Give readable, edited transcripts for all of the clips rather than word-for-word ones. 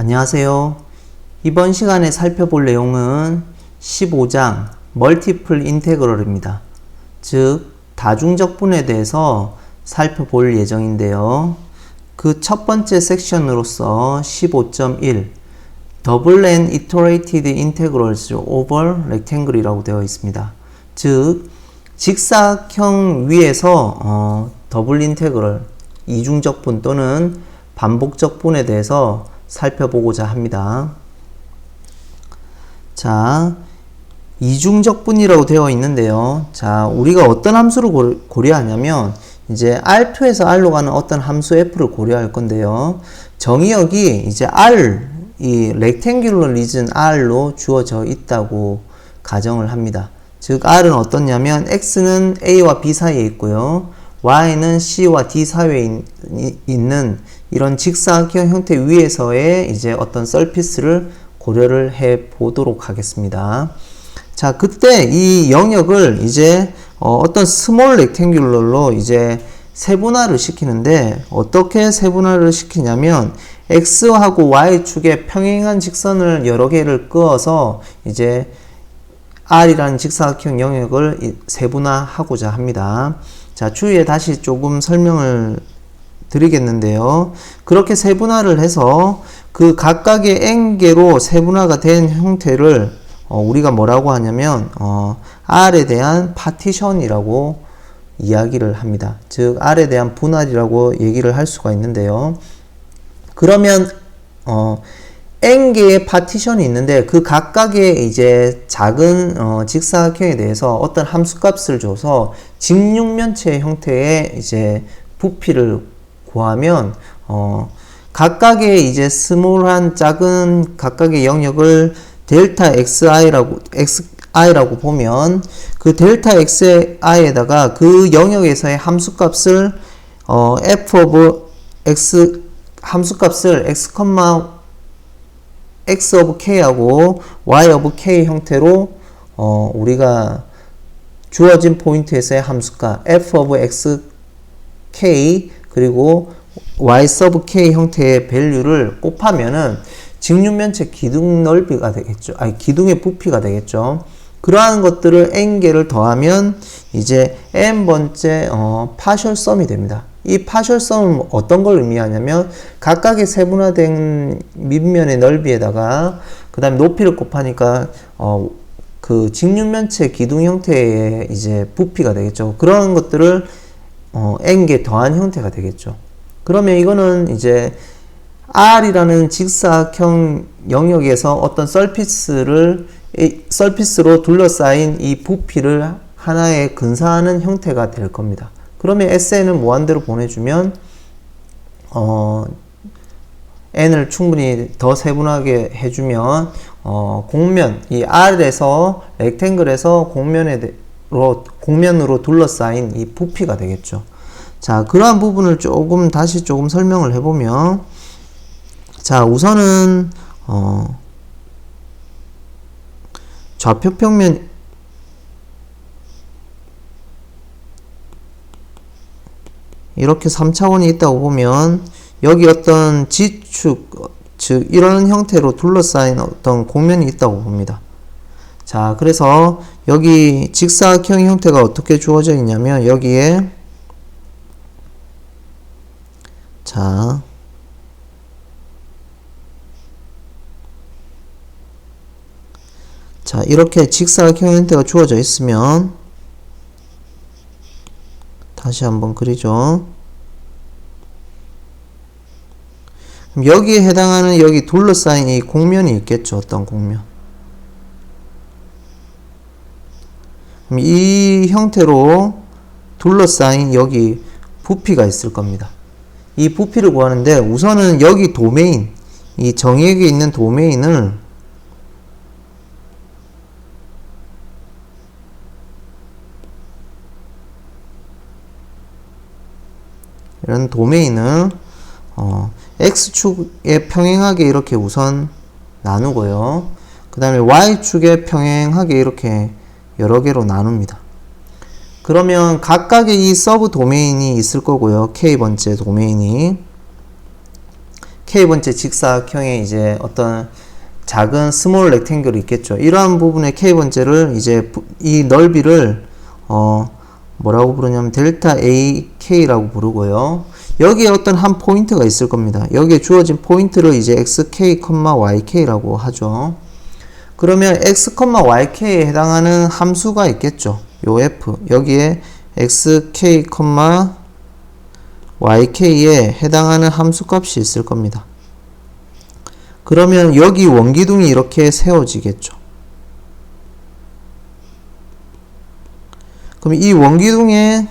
안녕하세요. 이번 시간에 살펴볼 내용은 15장 멀티플 인테그럴입니다. 즉 다중적분에 대해서 살펴볼 예정인데요. 그 첫 번째 섹션으로서 15.1 Double and Iterated Integrals over Rectangle이라고 되어 있습니다. 즉 직사각형 위에서 더블 인테그럴, 이중적분 또는 반복적분에 대해서 살펴보고자 합니다. 자, 이중적분이라고 되어 있는데요. 자, 우리가 어떤 함수를 고려하냐면 이제 R2에서 R로 가는 어떤 함수 F를 고려할 건데요. 정의역이 이제 R, 이 rectangular region R로 주어져 있다고 가정을 합니다. 즉 R은 어떻냐면 X는 A와 B 사이에 있고요. Y는 C와 D 사이에 있는 이런 직사각형 형태 위에서의 이제 어떤 서피스를 고려를 해 보도록 하겠습니다. 자, 그때 이 영역을 이제 어떤 스몰 렉탱귤러로 이제 세분화를 시키는데 어떻게 세분화를 시키냐면 X하고 Y축에 평행한 직선을 여러 개를 그어서 이제 R이라는 직사각형 영역을 세분화하고자 합니다. 자, 추후에 다시 조금 설명을 드리겠는데요. 그렇게 세분화를 해서 그 각각의 n개로 세분화가 된 형태를 우리가 뭐라고 하냐면 R에 대한 파티션이라고 이야기를 합니다. 즉 R에 대한 분할이라고 얘기를 할 수가 있는데요. 그러면 n개의 파티션이 있는데 그 각각의 이제 작은 직사각형에 대해서 어떤 함수값을 줘서 직육면체 형태의 이제 부피를 구하면 각각의 이제 스몰한 작은 각각의 영역을 델타 xi라고 보면 그 델타 xi에다가 그 영역에서의 함수값을 f of x 함수값을 x, x of k하고 y of k 형태로 우리가 주어진 포인트에서의 함수값 f of x k 그리고 y sub k 형태의 밸류를 곱하면은 직육면체 기둥 넓이가 되겠죠. 아니, 기둥의 부피가 되겠죠. 그러한 것들을 n개를 더하면 이제 n번째 파셜 썸이 됩니다. 이 파셜 썸은 어떤 걸 의미하냐면 각각의 세분화된 밑면의 넓이에다가 그 다음에 높이를 곱하니까 그 직육면체 기둥 형태의 이제 부피가 되겠죠. 그런 것들을 n개 더한 형태가 되겠죠. 그러면 이거는 이제 R이라는 직사각형 영역에서 어떤 서피스로 둘러싸인 이 부피를 하나의 근사하는 형태가 될 겁니다. 그러면 SN을 무한대로 보내주면 N을 충분히 더 세분하게 해주면 공면, 이 R에서 렉탱글에서 공면으로 둘러싸인 이 부피가 되겠죠. 자, 그러한 부분을 다시 조금 설명을 해보면, 자, 우선은 좌표 평면 이렇게 3차원이 있다고 보면 여기 어떤 지축, 즉 이런 형태로 둘러싸인 어떤 공면이 있다고 봅니다. 자, 그래서 여기 직사각형 형태가 어떻게 주어져 있냐면 여기에 자, 이렇게 직사각형 형태가 주어져 있으면 다시 한번 그리죠. 그럼 여기에 해당하는 여기 둘러싸인 이 공면이 있겠죠. 어떤 공면. 그럼 이 형태로 둘러싸인 여기 부피가 있을 겁니다. 이 부피를 구하는데 우선은 여기 도메인, 이 정의역에 있는 도메인을 이런 도메인을 x축에 평행하게 이렇게 우선 나누고요. 그 다음에 y축에 평행하게 이렇게 여러 개로 나눕니다. 그러면 각각의 이 서브 도메인이 있을 거고요. k번째 도메인이 K번째 직사각형에 이제 어떤 작은 스몰 렉탱글이 있겠죠. 이러한 부분의 K번째를 이제 이 넓이를 뭐라고 부르냐면 델타 AK라고 부르고요. 여기에 어떤 한 포인트가 있을 겁니다. 여기에 주어진 포인트를 이제 XK, YK라고 하죠. 그러면 X, YK에 해당하는 함수가 있겠죠. 요 F. 여기에 XK, YK에 해당하는 함수 값이 있을 겁니다. 그러면 여기 원기둥이 이렇게 세워지겠죠. 그럼 이 원기둥의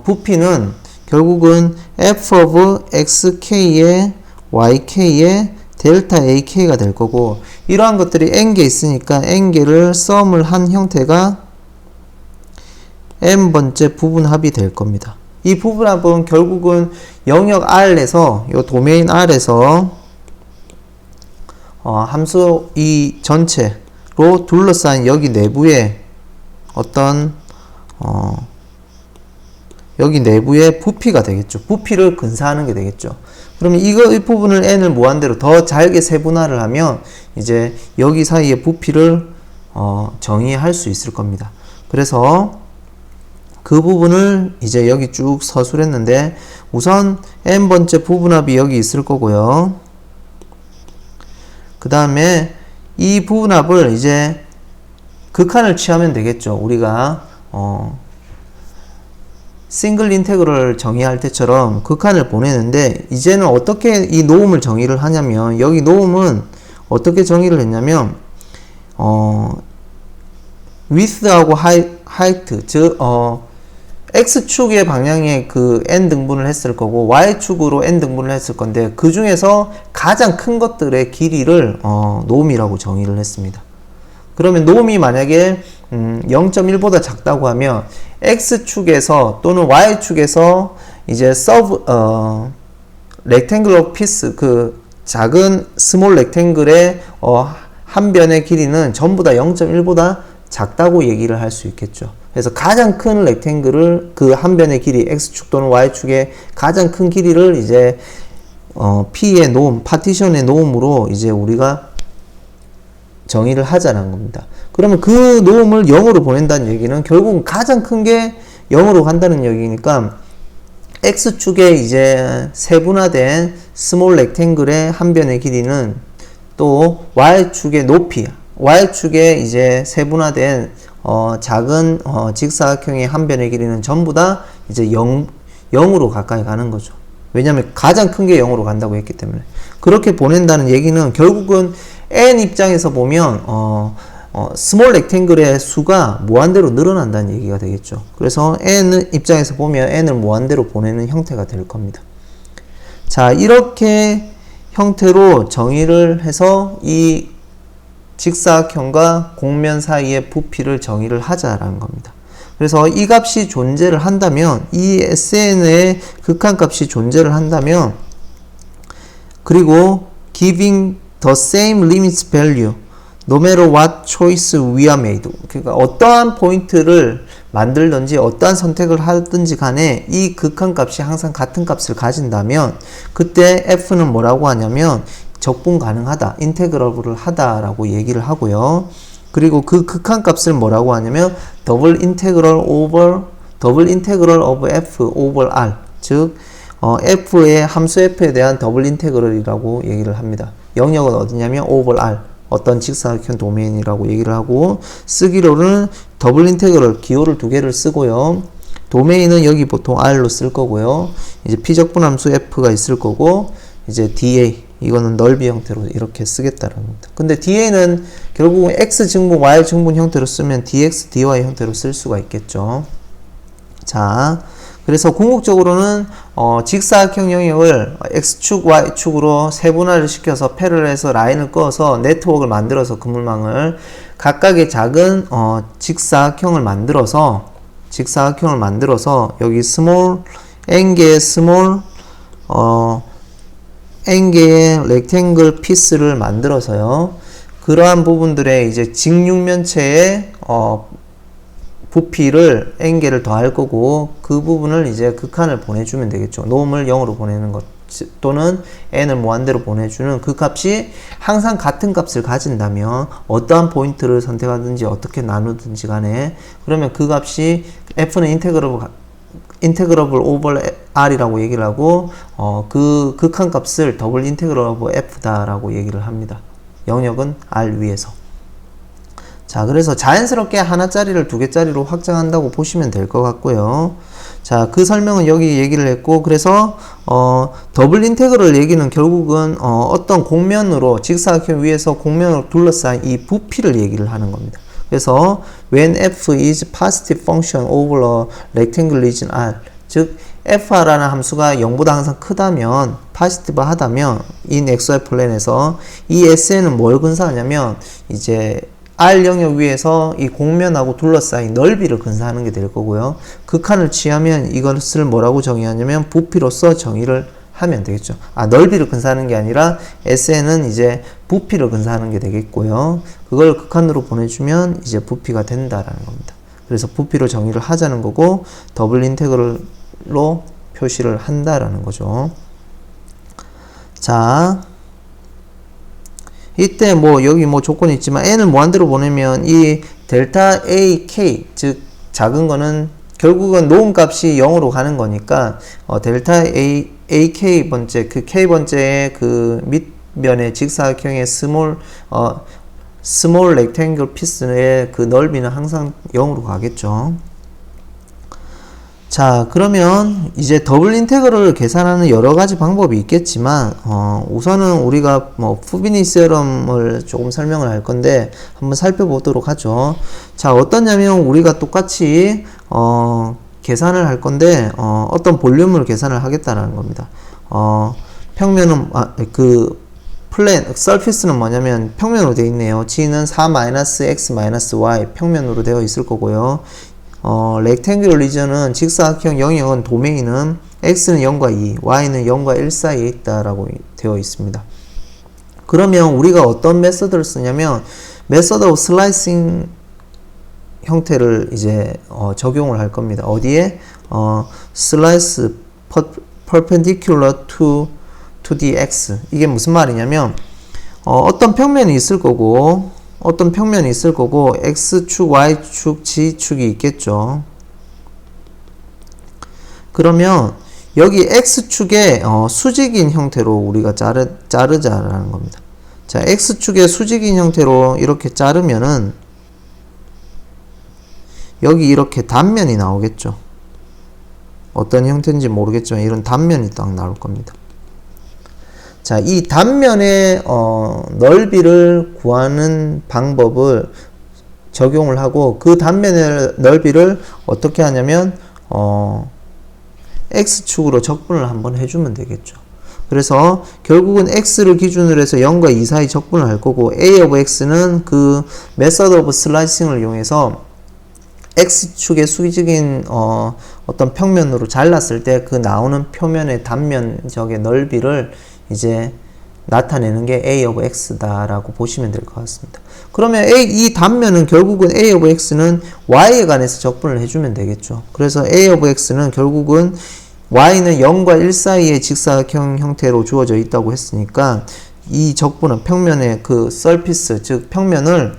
부피는 결국은 f of xk의 yk의 델타 ak가 될 거고, 이러한 것들이 n개 있으니까 n개를 썸을 한 형태가 n번째 부분합이 될 겁니다. 이 부분합은 결국은 영역 R에서, 요 도메인 R에서 함수 이 전체로 둘러싸인 여기 내부에 어떤 여기 내부의 부피가 되겠죠. 부피를 근사하는 게 되겠죠. 그러면 이 부분을 n을 무한대로 더 잘게 세분화를 하면 이제 여기 사이의 부피를 정의할 수 있을 겁니다. 그래서 그 부분을 이제 여기 쭉 서술했는데, 우선 n번째 부분합이 여기 있을 거고요. 그 다음에 이 부분합을 이제 극한을 취하면 되겠죠. 우리가 싱글 인테그럴 정의할 때처럼 극한을 보내는데, 이제는 어떻게 이 노움을 정의를 하냐면, 여기 노움은 어떻게 정의를 했냐면 width하고 height, 즉 x축의 방향에 그 n 등분을 했을 거고 y축으로 n 등분을 했을 건데, 그 중에서 가장 큰 것들의 길이를 노움이라고 정의를 했습니다. 그러면 노움이 만약에 0.1보다 작다고 하면 x축에서 또는 y축에서 이제 렉탱글러 피스, 그 작은 스몰 렉탱글의 한 변의 길이는 전부 다 0.1보다 작다고 얘기를 할 수 있겠죠. 그래서 가장 큰 렉탱글을, 그 한 변의 길이, x축 또는 y축의 가장 큰 길이를 이제 P의 노움, 파티션의 노움으로 이제 우리가 정의를 하자는 겁니다. 그러면 그 노움을 0으로 보낸다는 얘기는 결국은 가장 큰 게 0으로 간다는 얘기니까, x축의 이제 세분화된 스몰 렉탱글의 한 변의 길이는 또 y축의 높이, y축의 이제 세분화된 작은 직사각형의 한 변의 길이는 전부 다 이제 0으로 가까이 가는 거죠. 왜냐하면 가장 큰 게 0으로 간다고 했기 때문에. 그렇게 보낸다는 얘기는 결국은 n 입장에서 보면 스몰 렉탱글의 수가 무한대로 늘어난다는 얘기가 되겠죠. 그래서 n 입장에서 보면 n을 무한대로 보내는 형태가 될 겁니다. 자, 이렇게 형태로 정의를 해서 이 직사각형과 곡면 사이의 부피를 정의를 하자라는 겁니다. 그래서 이 값이 존재를 한다면, 이 SN의 극한값이 존재를 한다면, 그리고 giving the same limit value no matter what choice we are made, 그러니까 어떠한 포인트를 만들든지 어떠한 선택을 하든지 간에 이 극한값이 항상 같은 값을 가진다면, 그때 F는 뭐라고 하냐면 적분 가능하다, 인테그러블을 하다라고 얘기를 하고요. 그리고 그 극한값을 뭐라고 하냐면 더블 인테그럴 오브 F over R, 즉 F의 함수 F에 대한 더블 인테그럴이라고 얘기를 합니다. 영역은 어디냐면 over R, 어떤 직사각형 도메인이라고 얘기를 하고, 쓰기로는 더블 인테그럴 기호를 두 개를 쓰고요. 도메인은 여기 보통 R로 쓸 거고요. 이제 P적분 함수 F가 있을 거고, 이제 dA, 이거는 넓이 형태로 이렇게 쓰겠다는 겁니다. 근데 dA는 결국은 x 증분, y 증분 형태로 쓰면 dx, dy 형태로 쓸 수가 있겠죠. 자, 그래서 궁극적으로는 직사각형 영역을 x축, y축으로 세분화를 시켜서 패러렐해서 라인을 그어서 네트워크를 만들어서 그물망을 각각의 작은 직사각형을 만들어서 여기 스몰 n개의 스몰 n개의 렉탱글 피스를 만들어서요, 그러한 부분들의 이제 직육면체의 부피를 n개를 더할 거고, 그 부분을 이제 극한을 보내주면 되겠죠. 노움을 0으로 보내는 또는 n을 무한대로 보내주는 그 값이 항상 같은 값을 가진다면 어떠한 포인트를 선택하든지 어떻게 나누든지 간에 그러면 그 값이 f는 인테그러블 오버 r이라고 얘기를 하고 그 극한 값을 더블 인테그러블 f다라고 얘기를 합니다. 영역은 r 위에서. 자, 그래서 자연스럽게 하나짜리를 두 개짜리로 확장한다고 보시면 될 것 같고요. 자, 그 설명은 여기 얘기를 했고, 그래서 더블 인테그럴 얘기는 결국은 어떤 공면으로 직사각형 위에서 공면으로 둘러싸인 이 부피를 얘기를 하는 겁니다. 그래서 when f is positive function over a rectangle region R, 즉 f라는 함수가 0보다 항상 크다면, 포지티브 하다면 in xy 플랜에서 이 SN은 뭘 근사하냐면 이제 R 영역 위에서 이 공면하고 둘러싸인 넓이를 근사하는 게 될 거고요. 극한을 취하면 이것을 뭐라고 정의하냐면 부피로서 정의를 하면 되겠죠. 넓이를 근사하는 게 아니라 SN은 이제 부피를 근사하는 게 되겠고요. 그걸 극한으로 보내주면 이제 부피가 된다라는 겁니다. 그래서 부피로 정의를 하자는 거고 더블 인테그럴로 표시를 한다라는 거죠. 자, 이때 여기 조건이 있지만 n을 무한대로 보내면 이 델타 AK, 즉 작은 거는 결국은 놓은 값이 0으로 가는 거니까 델타 AK 번째 그 K 번째의 그 밑면의 직사각형의 스몰 렉탱글 피스의 그 넓이는 항상 0으로 가겠죠. 자, 그러면 이제 더블 인테그럴을 계산하는 여러 가지 방법이 있겠지만 우선은 우리가 푸비니 세럼을 조금 설명을 할 건데 한번 살펴보도록 하죠. 자, 어떠냐면 우리가 똑같이 계산을 할 건데 어떤 볼륨을 계산을 하겠다는 겁니다. 평면은 서피스는 뭐냐면 평면으로 되어 있네요. G는 4-x-y 평면으로 되어 있을 거고요. 렉탱귤러 리전은 직사각형 영역은 도메인은 x는 0과 2, y는 0과 1 사이에 있다라고 되어 있습니다. 그러면 우리가 어떤 메서드를 쓰냐면 메서드 오브 슬라이싱 형태를 이제 적용을 할 겁니다. 어디에? 슬라이스 perpendicular to the x. 이게 무슨 말이냐면 어떤 평면이 있을 거고 x축, y축, z축이 있겠죠. 그러면 여기 x축의 수직인 형태로 우리가 자르자라는 겁니다. 자, x축의 수직인 형태로 이렇게 자르면은 여기 이렇게 단면이 나오겠죠. 어떤 형태인지 모르겠지만 이런 단면이 딱 나올 겁니다. 자, 이 단면의 넓이를 구하는 방법을 적용을 하고 그 단면의 넓이를 어떻게 하냐면 x축으로 적분을 한번 해주면 되겠죠. 그래서 결국은 x를 기준으로 해서 0과 2 사이 적분을 할 거고 a of x는 그 method of slicing을 이용해서 x축의 수직인 어떤 평면으로 잘랐을 때 그 나오는 표면의 단면적의 넓이를 이제 나타내는 게 a of x다라고 보시면 될 것 같습니다. 그러면 이 단면은 결국은 a of x는 y에 관해서 적분을 해주면 되겠죠. 그래서 a of x는 결국은 y는 0과 1 사이의 직사각형 형태로 주어져 있다고 했으니까 이 적분은 평면의 그 서피스, 즉 평면을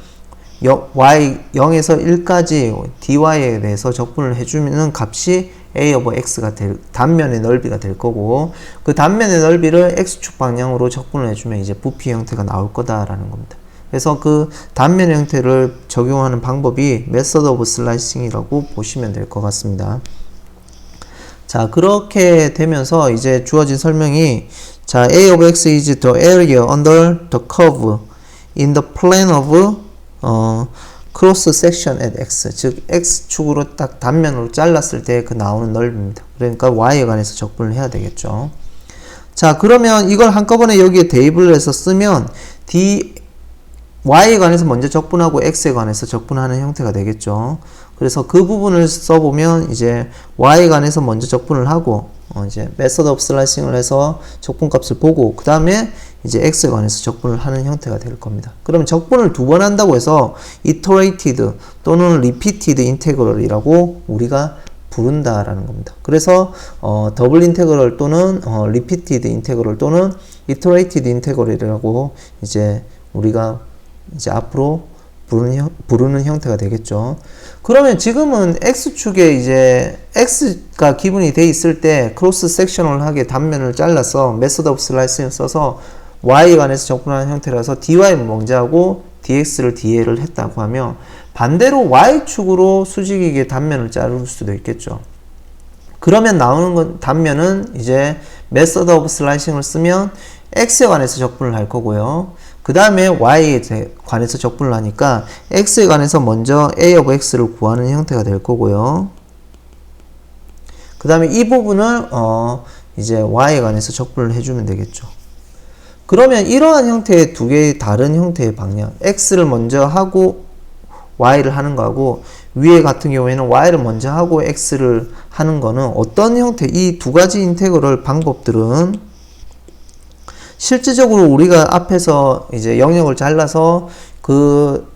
y 0에서 1까지 dy에 대해서 적분을 해주면 값이 a over x가 단면의 넓이가 될 거고 그 단면의 넓이를 x축 방향으로 적분을 해주면 이제 부피 형태가 나올 거다라는 겁니다. 그래서 그 단면의 형태를 적용하는 방법이 method of slicing이라고 보시면 될 것 같습니다. 자, 그렇게 되면서 이제 주어진 설명이 자, a of x is the area under the curve in the plane of 크로스 섹션 at x, 즉 x축으로 딱 단면으로 잘랐을 때 그 나오는 넓이입니다. 그러니까 y에 관해서 적분을 해야 되겠죠. 자, 그러면 이걸 한꺼번에 여기에 대입을 해서 쓰면 y에 관해서 먼저 적분하고 x에 관해서 적분하는 형태가 되겠죠. 그래서 그 부분을 써보면 이제 y에 관해서 먼저 적분을 하고 이제 method of slicing을 해서 적분값을 보고 그 다음에 이제 x에 관해서 적분을 하는 형태가 될 겁니다. 그러면 적분을 두 번 한다고 해서 iterated 또는 repeated integral이라고 우리가 부른다라는 겁니다. 그래서 더블 인테그럴 또는 리피티드 인테그럴 또는 이터레이티드 인테그럴이라고 이제 우리가 이제 앞으로 부르는 형태가 되겠죠. 그러면 지금은 x축에 이제 x가 기분이 돼 있을 때 크로스 섹셔널하게 단면을 잘라서 메소드 오브 슬라이싱을 써서 y에 관해서 적분하는 형태라서 dy를 먼저 하고 dx를 da를 했다고 하면 반대로 y축으로 수직이게 단면을 자를 수도 있겠죠. 그러면 나오는 단면은 이제 메소드 오브 슬라이싱을 쓰면 x에 관해서 적분을 할 거고요. 그 다음에 y에 관해서 적분을 하니까 x에 관해서 먼저 a of x를 구하는 형태가 될 거고요. 그 다음에 이 부분을 이제 y에 관해서 적분을 해주면 되겠죠. 그러면 이러한 형태의 두 개의 다른 형태의 방향, x를 먼저 하고 y를 하는 거하고 위에 같은 경우에는 y를 먼저 하고 x를 하는 거는 어떤 형태, 이 두 가지 인테그럴 방법들은 실질적으로 우리가 앞에서 이제 영역을 잘라서 그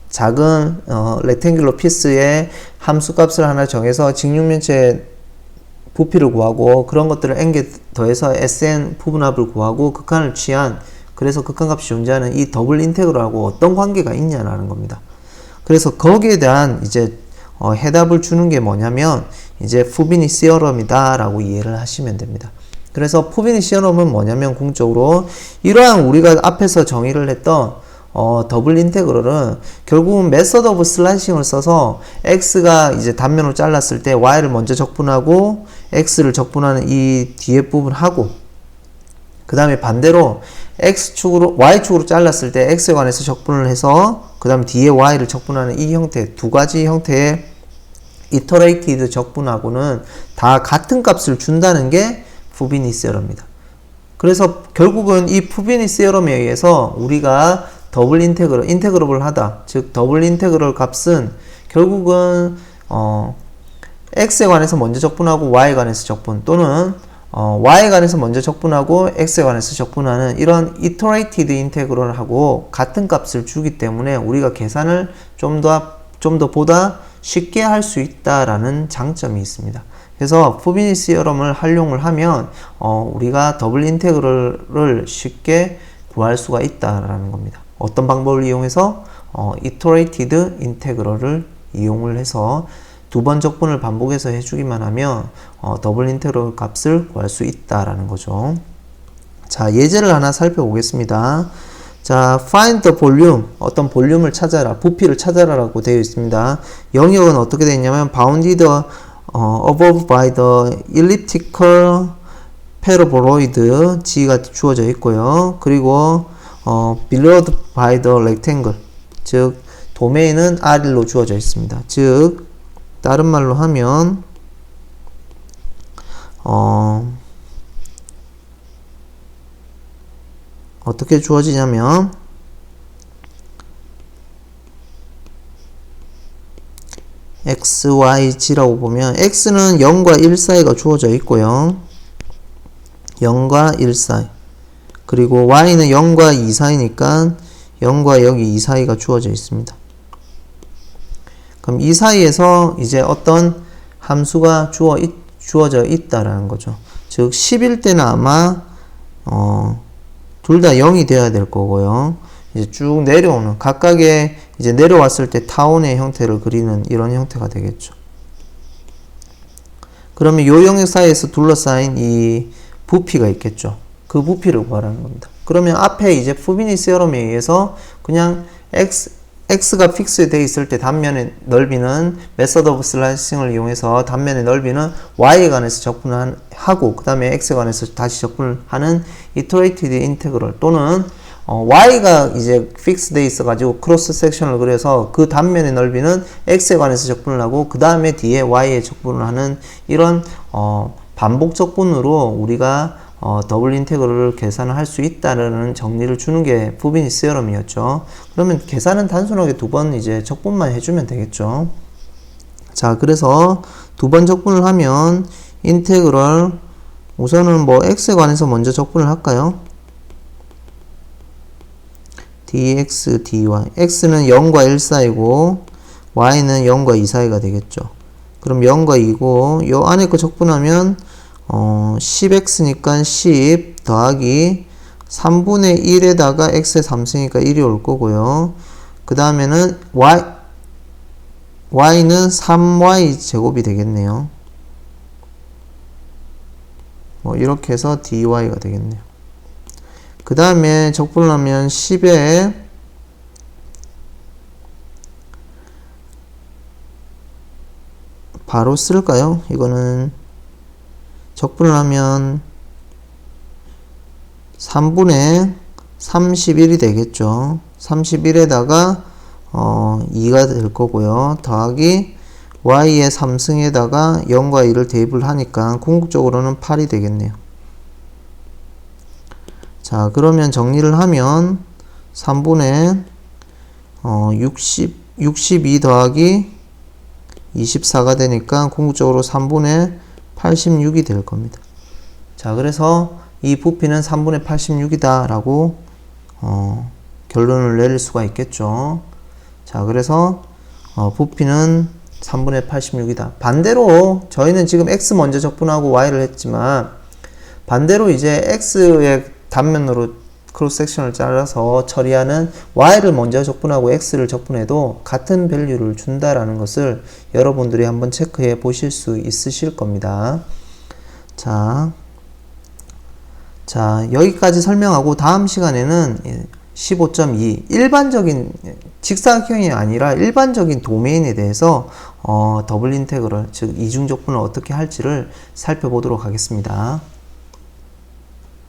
작은 렉탱귤러 피스의 함수 값을 하나 정해서 직육면체 부피를 구하고 그런 것들을 n개 더해서 SN 부분합을 구하고 극한을 취한, 그래서 극한값이 존재하는 이 더블 인테그럴하고 어떤 관계가 있냐라는 겁니다. 그래서 거기에 대한 이제 해답을 주는 게 뭐냐면 이제 푸비니 시어럼이다 라고 이해를 하시면 됩니다. 그래서 푸비니 시어럼은 뭐냐면 궁극적으로 이러한 우리가 앞에서 정의를 했던 더블 인테그럴은 결국은 메서드 오브 슬라이싱을 써서 x가 이제 단면으로 잘랐을 때 y를 먼저 적분하고 x를 적분하는 이 뒤에 부분 하고, 그 다음에 반대로 x축으로 y축으로 잘랐을 때 x에 관해서 적분을 해서 그 다음에 뒤에 y를 적분하는 이 형태, 두 가지 형태의 이터레이티드 적분하고는 다 같은 값을 준다는 게 푸비니 시어럼입니다. 그래서 결국은 이 푸비니 시어럼에 의해서 우리가 더블 인테그러블 하다, 즉 더블 인테그럴 값은 결국은 x에 관해서 먼저 적분하고 y에 관해서 적분, 또는 y에 관해서 먼저 적분하고 x에 관해서 적분하는 이런 이터레이티드 인테그럴하고 같은 값을 주기 때문에 우리가 계산을 좀 더 보다 쉽게 할 수 있다라는 장점이 있습니다. 그래서 푸비니 시어럼을 활용을 하면 우리가 더블 인테그럴을 쉽게 구할 수가 있다라는 겁니다. 어떤 방법을 이용해서 이터레이티드 인테그럴을 이용을 해서 두 번 적분을 반복해서 해주기만 하면 더블 인테그럴 값을 구할 수 있다라는 거죠. 자, 예제를 하나 살펴보겠습니다. 자, find the volume, 어떤 볼륨을 찾아라, 부피를 찾아라라고 되어 있습니다. 영역은 어떻게 되어 있냐면 bounded above by the elliptical paraboloid G가 주어져 있고요. 그리고 below by the rectangle, 즉 도메인은 R로 주어져 있습니다. 즉 다른 말로 하면 어떻게 주어지냐면 x, y, g라고 보면 x는 0과 1 사이가 주어져 있고요. 0과 1 사이. 그리고 y는 0과 2 사이니까 0과 여기 2 사이가 주어져 있습니다. 그럼 이 사이에서 이제 어떤 함수가 주어져 있다라는 거죠. 즉 10일 때는 아마 둘 다 0이 되어야 될 거고요. 이제 쭉 내려오는, 각각의 이제 내려왔을 때 타원의 형태를 그리는 이런 형태가 되겠죠. 그러면 요 영역 사이에서 둘러싸인 이 부피가 있겠죠. 그 부피를 구하라는 겁니다. 그러면 앞에 이제 푸비니 시어럼에 의해서 그냥 x가 픽스 되어 있을 때 단면의 넓이는 메서드 오브 슬라이싱을 이용해서 단면의 넓이는 y에 관해서 적분을 하고 그 다음에 x에 관해서 다시 적분을 하는 이터레이티드 인테그럴, 또는 y가 이제 픽스 되어 있어 가지고 크로스 섹션을 그려서 그 단면의 넓이는 x에 관해서 적분을 하고 그 다음에 뒤에 y에 적분을 하는 이런 반복 적분으로 우리가 더블 인테그럴을 계산을 할 수 있다는 정리를 주는 게 푸비니 시어럼이었죠. 그러면 계산은 단순하게 두 번 이제 적분만 해주면 되겠죠. 자, 그래서 두 번 적분을 하면 인테그럴, 우선은 뭐 x에 관해서 먼저 적분을 할까요? dx, dy. x는 0과 1 사이고 y는 0과 2 사이가 되겠죠. 그럼 0과 2고 요 안에 거 적분하면 10x니까 10 더하기 3분의 1에다가 x의 3승이니까 1이 올 거고요. 그 다음에는 y는 3y 제곱이 되겠네요. 뭐 이렇게 해서 dy가 되겠네요. 그 다음에 적분을 하면 10에 바로 쓸까요? 이거는 적분을 하면 3분의 31이 되겠죠. 31에다가 2가 될 거고요. 더하기 y의 3승에다가 0과 2를 대입을 하니까 궁극적으로는 8이 되겠네요. 자, 그러면 정리를 하면 3분의 62 더하기 24가 되니까 궁극적으로 3분의 86이 될 겁니다. 자, 그래서 이 부피는 3분의 86이다 라고 결론을 내릴 수가 있겠죠. 자, 그래서 부피는 3분의 86이다. 반대로 저희는 지금 x 먼저 적분하고 y를 했지만 반대로 이제 x의 단면으로 크로스 섹션을 잘라서 처리하는 y를 먼저 적분하고 x를 적분해도 같은 밸류를 준다라는 것을 여러분들이 한번 체크해 보실 수 있으실 겁니다. 자, 여기까지 설명하고 다음 시간에는 15.2 일반적인 직사각형이 아니라 일반적인 도메인에 대해서 더블 인테그럴 즉 이중적분을 어떻게 할지를 살펴보도록 하겠습니다.